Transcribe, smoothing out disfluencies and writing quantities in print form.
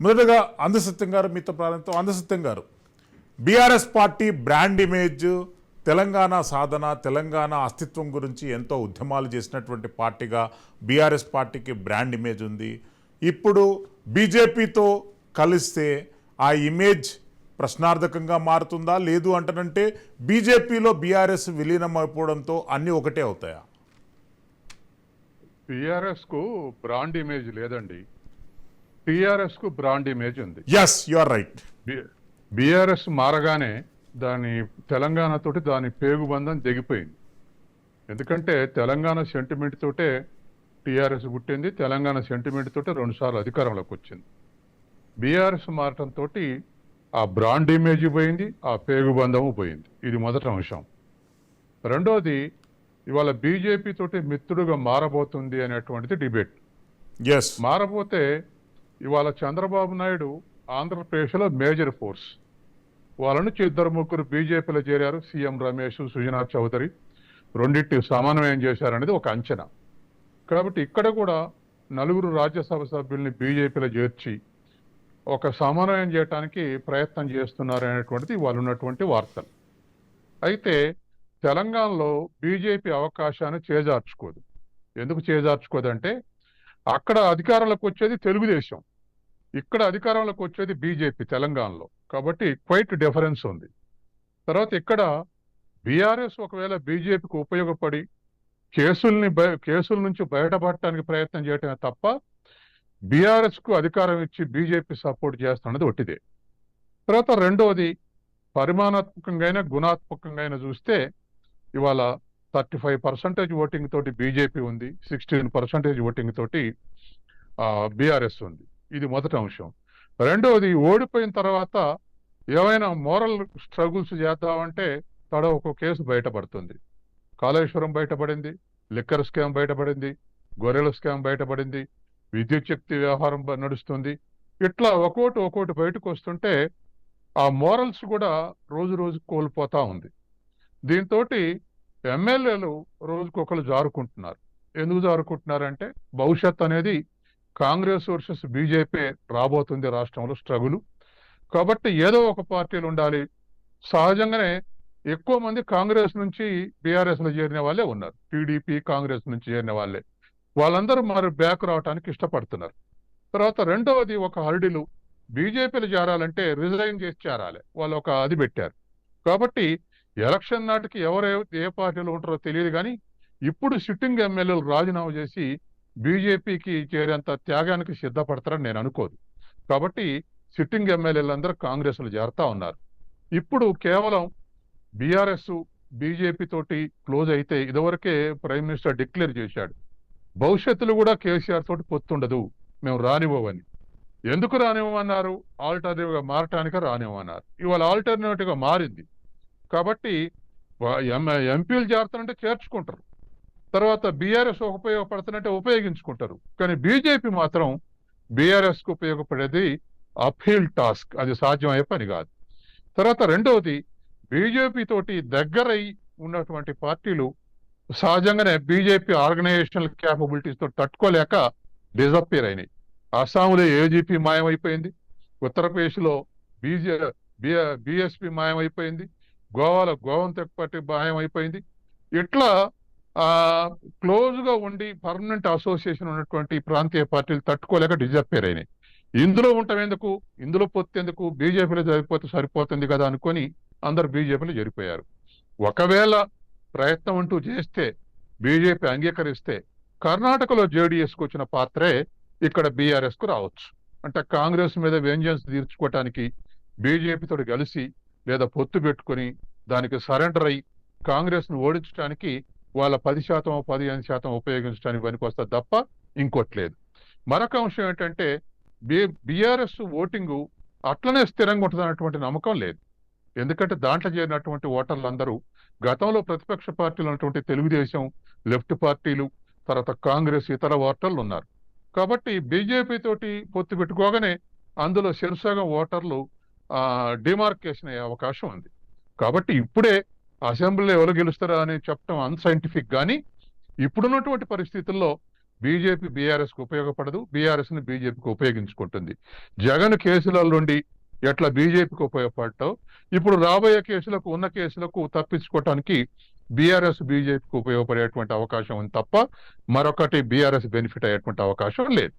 మొదటగా అందసత్యం గారు మీతో ప్రారంభిస్తాం. అందసత్యం గారు, BRS party brand image, Telangana సాధన, తెలంగాణ అస్తిత్వం గురించి ఎంతో ఉద్యమాలు చేసినటువంటి పార్టీగా బీఆర్ఎస్ పార్టీకి బ్రాండ్ ఇమేజ్ ఉంది. ఇప్పుడు బీజేపీతో కలిస్తే ఆ ఇమేజ్ ప్రశ్నార్థకంగా మారుతుందా, లేదు అంటనంటే బీజేపీలో బీఆర్ఎస్ విలీనం అయిపోవడంతో అన్నీ ఒకటే అవుతాయా? బీఆర్ఎస్ కు బ్రాండ్ ఇమేజ్ లేదండి, టిఆర్ఎస్ కు బ్రాండ్ ఇమేజ్ ఉంది. Yes, you are right. BRS మారగానే దాని తెలంగాణ తోటి దాని పేగుబంధం తెగిపోయింది. ఎందుకంటే తెలంగాణ సెంటిమెంట్ తోటే టిఆర్ఎస్ పుట్టింది, తెలంగాణ సెంటిమెంట్ తోటే 2 సార్లు అధికారంలోకి వచ్చింది. బీఆర్ఎస్ మారటంతో ఆ బ్రాండ్ ఇమేజ్ పోయింది, ఆ పేగుబంధము పోయింది. ఇది మొదటి అంశం. రెండోది, ఇవాళ బీజేపీ తోటి మిత్రుడుగా మారబోతుంది అనేటువంటిది డిబేట్. మారబోతే ఇవాళ చంద్రబాబు నాయుడు ఆంధ్రప్రదేశ్లో మేజర్ ఫోర్స్. వాళ్ళ నుంచి 2-3 బీజేపీలో చేరారు. సీఎం రమేష్, సుజనా చౌదరి రెండింటి సమన్వయం చేశారనేది ఒక అంచనా. కాబట్టి ఇక్కడ కూడా 4 రాజ్యసభ సభ్యుల్ని బీజేపీలో చేర్చి ఒక సమన్వయం చేయడానికి ప్రయత్నం చేస్తున్నారు అనేటువంటిది వాళ్ళు ఉన్నటువంటి వార్తలు. అయితే తెలంగాణలో బీజేపీ అవకాశాన్ని చేజార్చుకోదు. ఎందుకు చేజార్చుకోదంటే అక్కడ అధికారంలోకి వచ్చేది తెలుగుదేశం, ఇక్కడ అధికారంలోకి వచ్చేది బీజేపీ తెలంగాణలో. కాబట్టి క్వైట్ డిఫరెన్స్ ఉంది. తర్వాత ఇక్కడ బీఆర్ఎస్ ఒకవేళ బీజేపీకి ఉపయోగపడి కేసుల నుంచి బయటపడటానికి ప్రయత్నం చేయటమే తప్ప బీఆర్ఎస్ కు అధికారం ఇచ్చి బీజేపీ సపోర్ట్ చేస్తున్నది ఒట్టిదే. తర్వాత రెండోది, పరిమాణాత్మకంగా గుణాత్మకంగా చూస్తే ఇవాళ 35% ఓటింగ్ తోటి బీజేపీ ఉంది, 16% ఓటింగ్ తోటి బీఆర్ఎస్ ఉంది. ఇది మొదటి అంశం. రెండవది, ఓడిపోయిన తర్వాత ఏమైనా మోరల్ స్ట్రగుల్స్ చేద్దామంటే ఒక కేసు బయటపడుతుంది. కాళేశ్వరం బయటపడింది, లిక్కర్ స్కామ్ బయటపడింది, గొర్రెల స్కామ్ బయటపడింది, విద్యుత్ శక్తి వ్యవహారం నడుస్తుంది. ఇట్లా ఒక్కోటి బయటకు వస్తుంటే ఆ మోరల్స్ కూడా రోజు కోల్పోతా ఉంది. దీంతో ఎమ్మెల్యేలు రోజుకొకరు జారుకుంటున్నారు. ఎందుకు జారుకుంటున్నారంటే భవిష్యత్ అనేది కాంగ్రెస్ వర్సెస్ బీజేపీ రాబోతుంది రాష్ట్రంలో స్ట్రగుల్. కాబట్టి ఏదో ఒక పార్టీలు ఉండాలి. సహజంగానే ఎక్కువ మంది కాంగ్రెస్ నుంచి బీఆర్ఎస్ లో చేరిన వాళ్ళే ఉన్నారు, టీడీపీ కాంగ్రెస్ నుంచి చేరిన వాళ్ళే. వాళ్ళందరూ మరి బ్యాక్ రావడానికి ఇష్టపడుతున్నారు. తర్వాత రెండవది, ఒక హర్డిలు బీజేపీలు చేరాలంటే రిజైన్ చేసి చేరాలి, వాళ్ళు ఒక అది పెట్టారు. కాబట్టి ఎలక్షన్ నాటికి ఏ పార్టీలో ఉంటారో తెలియదు, కానీ ఇప్పుడు సిట్టింగ్ ఎమ్మెల్యేలు రాజీనామా చేసి బీజేపీకి చేరేంత త్యాగానికి సిద్ధపడతారని నేను అనుకోదు. కాబట్టి సిట్టింగ్ ఎమ్మెల్యేలందరూ కాంగ్రెస్ లో చేరుతా ఉన్నారు. ఇప్పుడు కేవలం బీఆర్ఎస్ బీజేపీ తోటి క్లోజ్ అయితే, ఇదివరకే ప్రైమ్ మినిస్టర్ డిక్లేర్ చేశాడు, భవిష్యత్తులో కూడా కేసీఆర్ తోటి పొత్తుండదు, మేము రానివ్వమని. ఎందుకు రానివ్వమన్నారు? ఆల్టర్నేటివ్ గా మారటానికి రానివ్వమన్నారు. ఇవాళ ఆల్టర్నేటివ్ గా మారింది. కాబట్టి ఎంపీలు చేరుతానంటే చేర్చుకుంటారు, తర్వాత బీఆర్ఎస్ ఉపయోగపడుతున్నట్టే ఉపయోగించుకుంటారు. కానీ బీజేపీ మాత్రం బీఆర్ఎస్ కు ఉపయోగపడేది అప్హీల్ టాస్క్, అది సాధ్యమయ్యే పని కాదు. తర్వాత రెండవది, బీజేపీ తోటి దగ్గరై ఉన్నటువంటి పార్టీలు సహజంగానే బీజేపీ ఆర్గనైజేషనల్ క్యాపబిలిటీస్ తో తట్టుకోలేక డిజప్పేర్ అయినాయి. అస్సాంలో ఏజీపీ మాయమైపోయింది, ఉత్తరప్రదేశ్ లో బీఎస్పీ మాయమైపోయింది, గోవాలో గోవంతక్ పార్టీ మాయమైపోయింది. ఇట్లా క్లోజ్ గా ఉండి పర్మనెంట్ అసోసియేషన్ ఉన్నటువంటి ప్రాంతీయ పార్టీలు తట్టుకోలేక డిజప్పేర్ అయినాయి. ఇందులో ఉండటం ఇందులో పొత్తెందుకు, బీజేపీలో జరిగిపోతే సరిపోతుంది కదా అనుకొని అందరు బీజేపీలో జరిపోయారు. ఒకవేళ ప్రయత్నం అంటూ చేస్తే, బీజేపీ అంగీకరిస్తే, కర్ణాటకలో జేడీఎస్ కు వచ్చిన పాత్రే ఇక్కడ బీఆర్ఎస్ కు రావచ్చు. అంటే కాంగ్రెస్ మీద వెంజన్స్ తీర్చుకోవటానికి బీజేపీతో కలిసి లేదా పొత్తు పెట్టుకుని దానికి సరెండర్ అయ్యి కాంగ్రెస్ ను ఓడించడానికి వాళ్ళ 10%, 15% ఉపయోగించడానికి పనికొస్తుంది తప్ప ఇంకోట్లేదు. మరొక అంశం ఏంటంటే బీఆర్ఎస్ ఓటింగు అట్లనే స్థిరంగా ఉంటుంది అన్నటువంటి నమ్మకం లేదు. ఎందుకంటే దాంట్లో చేరినటువంటి ఓటర్లు అందరూ గతంలో ప్రతిపక్ష పార్టీలు ఉన్నటువంటి తెలుగుదేశం, లెఫ్ట్ పార్టీలు, తర్వాత కాంగ్రెస్, ఇతర ఓటర్లు ఉన్నారు. కాబట్టి బీజేపీ తోటి పొత్తు పెట్టుకోగానే అందులో శీర్షాగం ఓటర్లు డిమార్కేషన్ అయ్యే అవకాశం ఉంది. కాబట్టి ఇప్పుడే అసెంబ్లీలో ఎవరు గెలుస్తారా అని చెప్పడం అన్సైంటిఫిక్. కానీ ఇప్పుడున్నటువంటి పరిస్థితుల్లో బీజేపీ బీఆర్ఎస్ కు ఉపయోగపడదు, బీఆర్ఎస్ ని బీజేపీకి ఉపయోగించుకుంటుంది. జగన్ కేసుల నుండి ఎట్లా బీజేపీకి ఉపయోగపడటం, ఇప్పుడు రాబోయే కేసులకు, ఉన్న కేసులకు తప్పించుకోవటానికి బీఆర్ఎస్ బీజేపీకి ఉపయోగపడేటువంటి అవకాశం ఉంది తప్ప మరొకటి బీఆర్ఎస్ బెనిఫిట్ అయ్యేటువంటి అవకాశం లేదు.